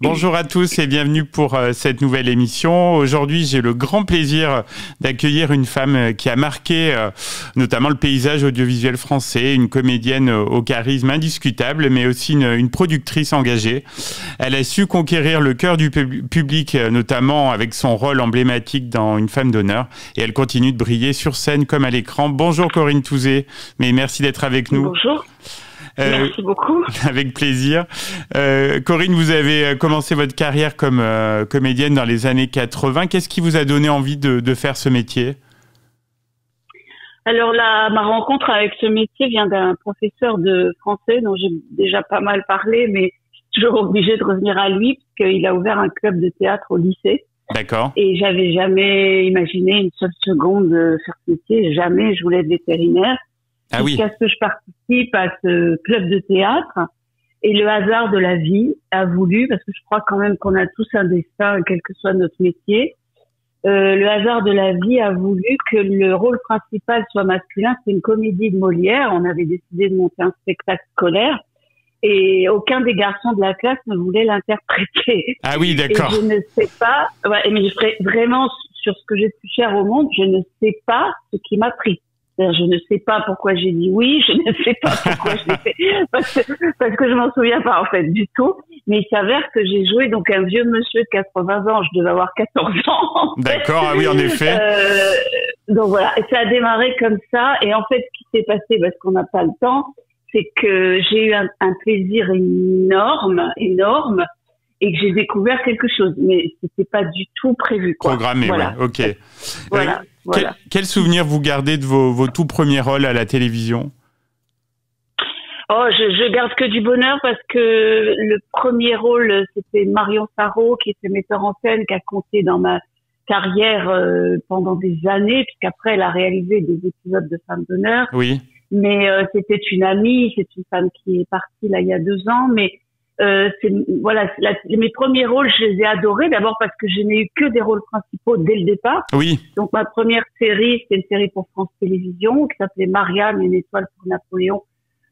Bonjour à tous et bienvenue pour cette nouvelle émission. Aujourd'hui, j'ai le grand plaisir d'accueillir une femme qui a marqué notamment le paysage audiovisuel français, une comédienne au charisme indiscutable, mais aussi une productrice engagée. Elle a su conquérir le cœur du public, notamment avec son rôle emblématique dans Une femme d'honneur, et elle continue de briller sur scène comme à l'écran. Bonjour Corinne Touzé, mais merci d'être avec nous. Bonjour. Merci beaucoup. Avec plaisir. Corinne, vous avez commencé votre carrière comme comédienne dans les années 80. Qu'est-ce qui vous a donné envie de faire ce métier ? Alors ma rencontre avec ce métier vient d'un professeur de français dont j'ai déjà pas mal parlé, mais je suis toujours obligée de revenir à lui parce qu'il a ouvert un club de théâtre au lycée. D'accord. Et j'avais jamais imaginé une seule seconde de faire ce métier. Jamais je voulais être vétérinaire. Ah oui. Jusqu'à ce que je participe à ce club de théâtre. Et le hasard de la vie a voulu, parce que je crois quand même qu'on a tous un destin, quel que soit notre métier, le hasard de la vie a voulu que le rôle principal soit masculin. C'est une comédie de Molière. On avait décidé de monter un spectacle scolaire. Et aucun des garçons de la classe ne voulait l'interpréter. Ah oui, d'accord. Et je ne sais pas, mais vraiment, sur ce que j'ai de plus cher au monde, je ne sais pas ce qui m'a pris. Je ne sais pas pourquoi j'ai dit oui, je ne sais pas pourquoi je l'ai fait, parce que je m'en souviens pas en fait du tout. Mais il s'avère que j'ai joué donc un vieux monsieur de 80 ans, je devais avoir 14 ans. D'accord, ah oui, en effet. Donc voilà, et ça a démarré comme ça. Et en fait, ce qui s'est passé, parce qu'on n'a pas le temps, c'est que j'ai eu un plaisir énorme, et que j'ai découvert quelque chose, mais c'était pas du tout prévu, quoi. Programmé, voilà. Ouais, ok. Voilà. Quel souvenir vous gardez de vos tout premiers rôles à la télévision ? Oh, je garde que du bonheur parce que le premier rôle, c'était Marion Sarraud, qui était metteur en scène, qui a compté dans ma carrière pendant des années, puisqu'après elle a réalisé des épisodes de Femme d'honneur. Oui. Mais c'était une amie, c'est une femme qui est partie là il y a 2 ans, mais mes premiers rôles, je les ai adorés. D'abord parce que je n'ai eu que des rôles principaux dès le départ. Oui. Donc ma première série, c'était une série pour France Télévisions qui s'appelait Marianne, une étoile pour Napoléon,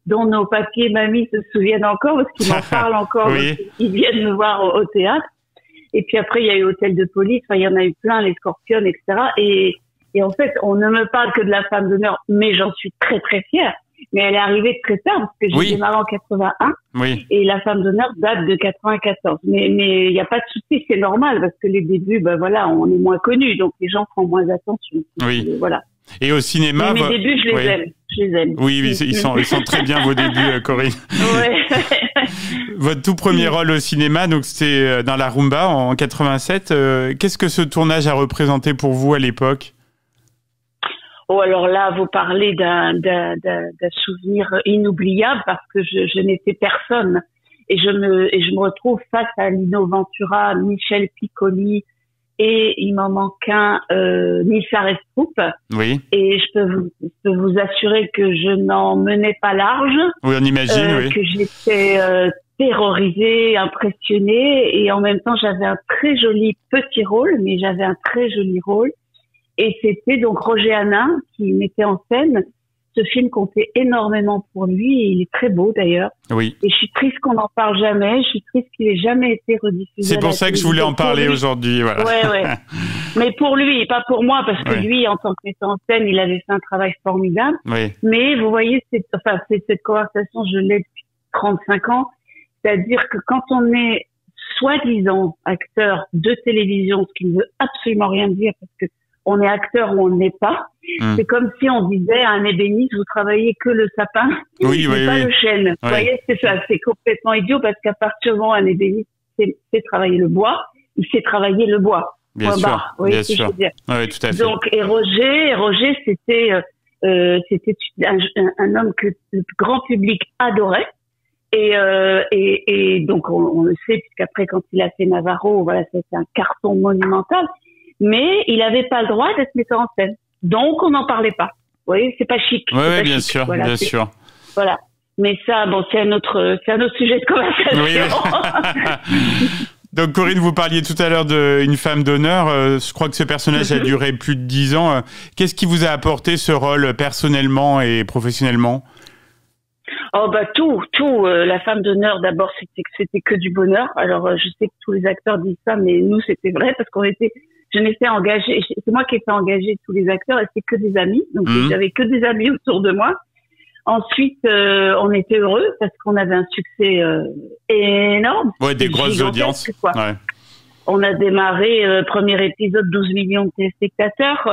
dont nos papiers et mamies se souviennent encore parce qu'ils m'en parlent encore. Oui. Ils viennent me voir au théâtre. Et puis après, il y a eu Hôtel de police. Enfin, il y en a eu plein, les Scorpionnes, etc. Et en fait, on ne me parle que de la femme d'honneur, mais j'en suis très très fière. Mais elle est arrivée très tard parce que j'ai démarré en 81 et la femme d'honneur date de 94. Mais il n'y a pas de souci, c'est normal parce que les débuts, on est moins connus, donc les gens font moins attention. Oui. Voilà. Et au cinéma, mes débuts, je les aime. Oui, ils sont très bien vos débuts, Corinne. Ouais. Votre tout premier rôle au cinéma, donc c'était dans La Rumba en 87. Qu'est-ce que ce tournage a représenté pour vous à l'époque ? Oh, alors là, vous parlez d'un souvenir inoubliable parce que je n'étais personne et je me retrouve face à Lino Ventura, Michel Piccoli et il m'en manque un, Nissa Restroup. Oui. Et je peux vous assurer que je n'en menais pas large. Oui, on imagine, oui. Que j'étais terrorisée, impressionnée et en même temps j'avais un très joli petit rôle, mais j'avais un très joli rôle. Et c'était donc Roger Hanin qui mettait en scène. Ce film comptait énormément pour lui et il est très beau d'ailleurs. Oui. Et je suis triste qu'on n'en parle jamais. Je suis triste qu'il ait jamais été rediffusé. C'est pour ça que je voulais en parler aujourd'hui. Voilà. Ouais. Mais pour lui, pas pour moi, parce que lui, en tant que metteur en scène, il avait fait un travail formidable. Oui. Mais vous voyez, cette conversation, je l'ai depuis 35 ans. C'est-à-dire que quand on est soi-disant acteur de télévision, ce qui ne veut absolument rien dire, parce que on est acteur ou on ne l'est pas. C'est comme si on disait à un ébéniste, vous travaillez que le sapin, pas le chêne. Vous voyez, c'est ça, c'est complètement idiot parce qu'à partir du moment où un ébéniste sait travailler le bois, il sait travailler le bois. Bien sûr, bien sûr. Oui, tout à fait. Donc, et Roger, c'était un homme que le grand public adorait. Et donc, on le sait, puisqu'après, quand il a fait Navarro, c'était un carton monumental. Mais il n'avait pas le droit d'être metteur en scène. Donc, on n'en parlait pas. Vous voyez, c'est pas chic. Oui, bien sûr, bien sûr. Voilà. Mais ça, c'est un autre sujet de conversation. Oui. Donc, Corinne, vous parliez tout à l'heure d'une femme d'honneur. Je crois que ce personnage a duré plus de 10 ans. Qu'est-ce qui vous a apporté ce rôle personnellement et professionnellement ? Oh bah tout. La femme d'honneur, d'abord, c'était que du bonheur. Alors je sais que tous les acteurs disent ça, mais nous c'était vrai parce je m'étais engagée. C'est moi qui ai fait engager tous les acteurs et c'est que des amis. Donc j'avais que des amis autour de moi. Ensuite, on était heureux parce qu'on avait un succès énorme. Ouais, des grosses audiences. Ouais. On a démarré premier épisode 12 millions de téléspectateurs.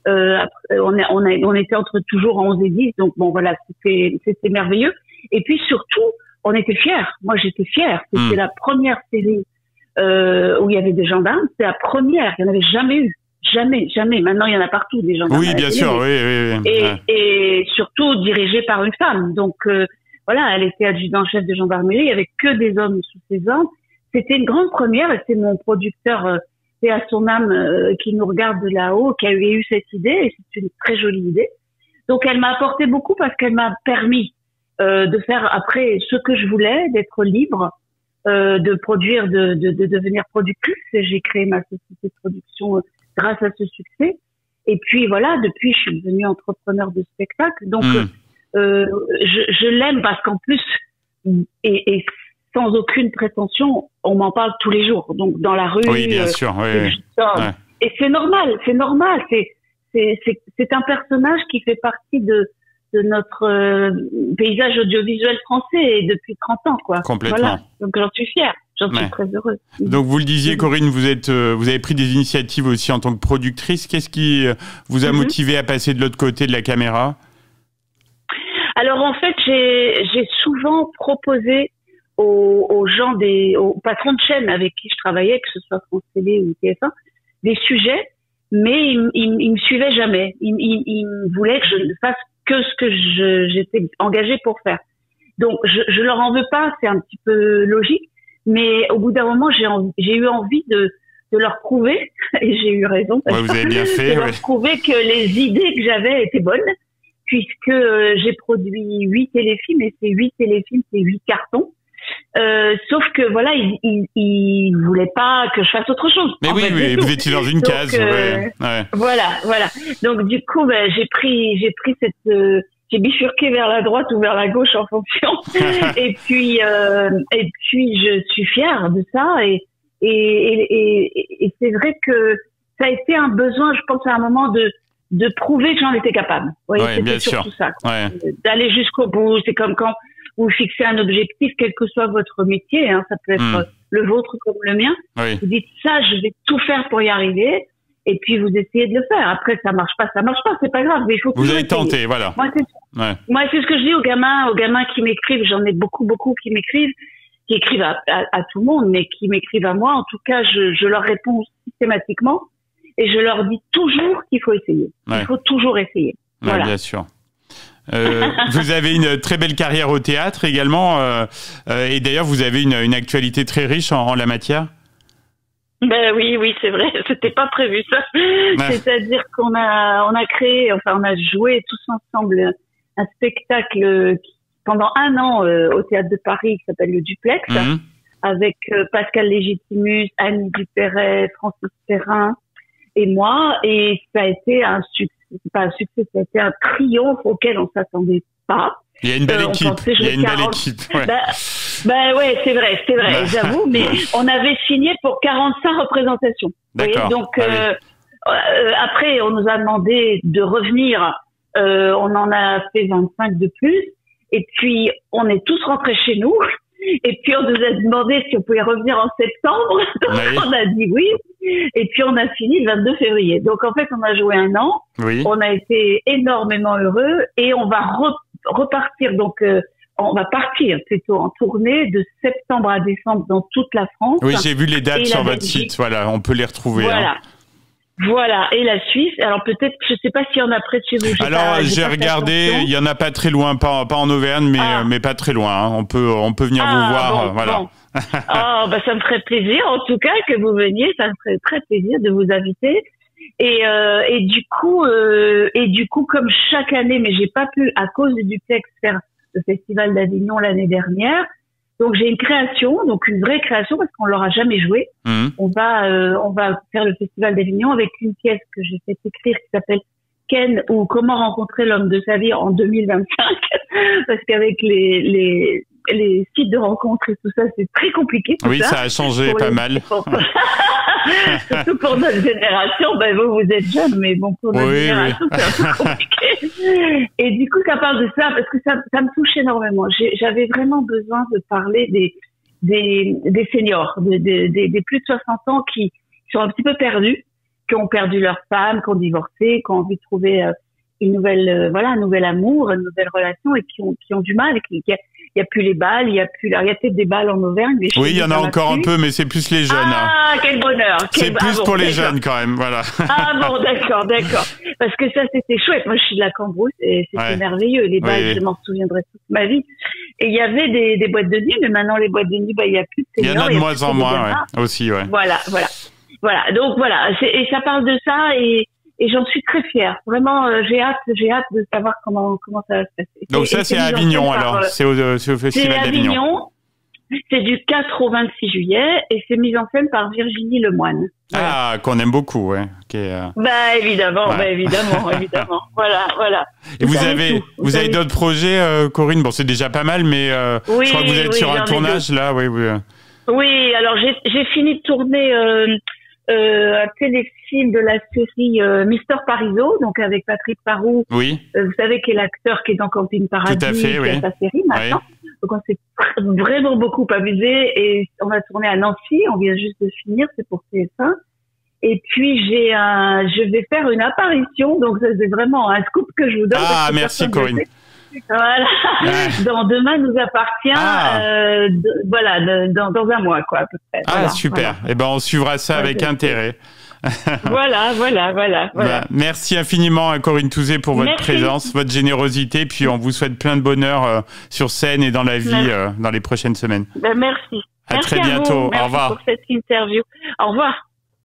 Après, on était toujours 11 et 10, donc bon voilà, c'était merveilleux. Et puis surtout, on était fiers. Moi, j'étais fière. C'était la première série où il y avait des gendarmes. C'était la première. Il n'y en avait jamais eu. Jamais. Maintenant, il y en a partout des gendarmes. Oui, bien sûr. Oui. Et surtout dirigée par une femme. Donc voilà, elle était adjudant-chef de gendarmerie. Il y avait que des hommes sous ses ordres. C'était une grande première. Et c'est mon producteur. C'est à son âme qui nous regarde de là-haut, qui a eu cette idée, et c'est une très jolie idée. Donc elle m'a apporté beaucoup parce qu'elle m'a permis de faire après ce que je voulais, d'être libre, de produire, de devenir productrice. J'ai créé ma société de production grâce à ce succès. Et puis voilà, depuis je suis devenue entrepreneur de spectacle. Donc je l'aime parce qu'en plus et sans aucune prétention, on m'en parle tous les jours. Donc dans la rue, oui, bien sûr, et c'est normal. C'est un personnage qui fait partie de notre paysage audiovisuel français et depuis 30 ans, quoi. Complètement. Voilà. Donc j'en suis fière. J'en suis très heureuse. Donc vous le disiez, Corinne, vous avez pris des initiatives aussi en tant que productrice. Qu'est-ce qui vous a motivé à passer de l'autre côté de la caméra? Alors en fait, j'ai souvent proposé aux gens aux patrons de chaînes avec qui je travaillais, que ce soit France Télé ou TF1, des sujets, mais ils me suivaient jamais. Ils voulaient que je ne fasse que ce que j'étais engagée pour faire. Donc je leur en veux pas, c'est un petit peu logique, mais au bout d'un moment j'ai eu envie de leur prouver, et j'ai eu raison, vous avez bien fait, de leur prouver que les idées que j'avais étaient bonnes, puisque j'ai produit 8 téléfilms, et ces 8 téléfilms, c'est 8 cartons. Sauf que voilà, il voulait pas que je fasse autre chose. Mais oui, vous étiez dans une case. Voilà. Donc du coup, j'ai pris j'ai bifurqué vers la droite ou vers la gauche en fonction. et puis je suis fière de ça. Et c'est vrai que ça a été un besoin, je pense, à un moment de prouver que j'en étais capable. Vous voyez, c'était surtout ça. D'aller jusqu'au bout. C'est comme quand vous fixez un objectif, quel que soit votre métier, hein, ça peut être le vôtre comme le mien. Vous dites ça, je vais tout faire pour y arriver, et puis vous essayez de le faire. Après, ça marche pas, c'est pas grave, mais il faut vous avez tenté, voilà. Moi, c'est ce que je dis aux gamins qui m'écrivent. J'en ai beaucoup qui m'écrivent, qui écrivent à tout le monde, mais qui m'écrivent à moi. En tout cas, je leur réponds systématiquement, et je leur dis toujours qu'il faut essayer. Il faut toujours essayer. Voilà. Bien sûr. Vous avez une très belle carrière au théâtre également, et d'ailleurs vous avez une actualité très riche en la matière. Ben oui, c'est vrai, c'était pas prévu ça. C'est-à-dire qu'on a créé, on a joué tous ensemble un spectacle pendant 1 an au Théâtre de Paris qui s'appelle le Duplex, avec Pascal Légitimus, Annie Dupéret, Francis Perrin et moi, et ça a été un succès. C'est pas un succès, ça a été un triomphe auquel on s'attendait pas. Il y a une belle équipe. Ouais, c'est vrai, j'avoue, mais on avait signé pour 45 représentations. D'accord. Donc après, on nous a demandé de revenir. On en a fait 25 de plus. Et puis, on est tous rentrés chez nous. Et puis, on nous a demandé si on pouvait revenir en septembre. Donc, on a dit oui. Et puis, on a fini le 22 février. Donc, en fait, on a joué 1 an. On a été énormément heureux. Et on va repartir. Donc, on va partir plutôt en tournée de septembre à décembre dans toute la France. Oui, j'ai vu les dates sur votre site. Voilà, on peut les retrouver. Voilà, et la Suisse. Alors peut-être, je sais pas s'il y en a près de chez vous. Alors j'ai regardé, il y en a pas très loin, pas en Auvergne, mais pas très loin. Hein. On peut venir vous voir, voilà. Bon. Ça me ferait plaisir, en tout cas, que vous veniez. Ça me ferait très plaisir de vous inviter. Et du coup, comme chaque année, mais j'ai pas pu à cause du Duplex faire le Festival d'Avignon l'année dernière. Donc j'ai une création, donc une vraie création parce qu'on l'aura jamais joué. On va faire le Festival d'Avignon avec une pièce que j'ai fait écrire qui s'appelle Ken ou comment rencontrer l'homme de sa vie en 2025, parce qu'avec les sites de rencontres et tout ça, c'est très compliqué. Oui, ça a changé pas mal. Surtout pour notre génération. Ben vous êtes jeune, mais bon, pour notre génération, c'est un peu compliqué. Et du coup, ça parle de ça parce que ça me touche énormément. J'avais vraiment besoin de parler des seniors, des plus de 60 ans qui sont un petit peu perdus, qui ont perdu leur femme, qui ont divorcé, qui ont envie de trouver un nouvel amour, une nouvelle relation et qui ont du mal. Il y a plus les balles, il y a peut-être des balles en Auvergne. Mais oui, il y en a encore un peu, mais c'est plus les jeunes. Ah, quel bonheur. C'est plus pour les jeunes quand même, voilà. Ah bon, d'accord. Parce que ça, c'était chouette. Moi, je suis de la Cambrousse et c'était merveilleux. Les balles, je m'en souviendrai toute ma vie. Et il y avait des boîtes de nuit, mais maintenant, les boîtes de nuit, il y a plus de seniors. Il y en a de moins en moins, aussi, Voilà. Donc, voilà. Et ça parle de ça et j'en suis très fière. Vraiment, j'ai hâte de savoir comment ça va se passer. Donc ça, c'est à Avignon, alors. C'est au Festival d'Avignon. C'est du 4 au 26 juillet et c'est mis en scène par Virginie Lemoine. Voilà. Ah, qu'on aime beaucoup, ouais. Évidemment. Voilà. Et vous avez d'autres projets, Corinne? Bon, c'est déjà pas mal, mais je crois que vous êtes sur un tournage, là. Oui, alors j'ai fini de tourner un téléfilm de la série Mister Parizeau, donc avec Patrick Parroux. Oui. Vous savez, qui est l'acteur qui est dans Camping Paradis. Tout à fait, oui. Sa série maintenant. Oui. Donc on s'est vraiment beaucoup amusé et on a tourné à Nancy. On vient juste de finir, c'est pour TF1. Et puis je vais faire une apparition, donc ça, c'est vraiment un scoop que je vous donne. Ah, merci Corinne. Voilà. Dans Demain nous appartient, dans un mois, quoi, à peu près. Ah, super. Eh ben, on suivra ça avec intérêt. Voilà. Merci infiniment, Corinne Touzé, pour votre présence, votre générosité. Puis on vous souhaite plein de bonheur sur scène et dans la vie dans les prochaines semaines. Merci. À très bientôt. Merci au revoir. Pour cette interview. Au revoir.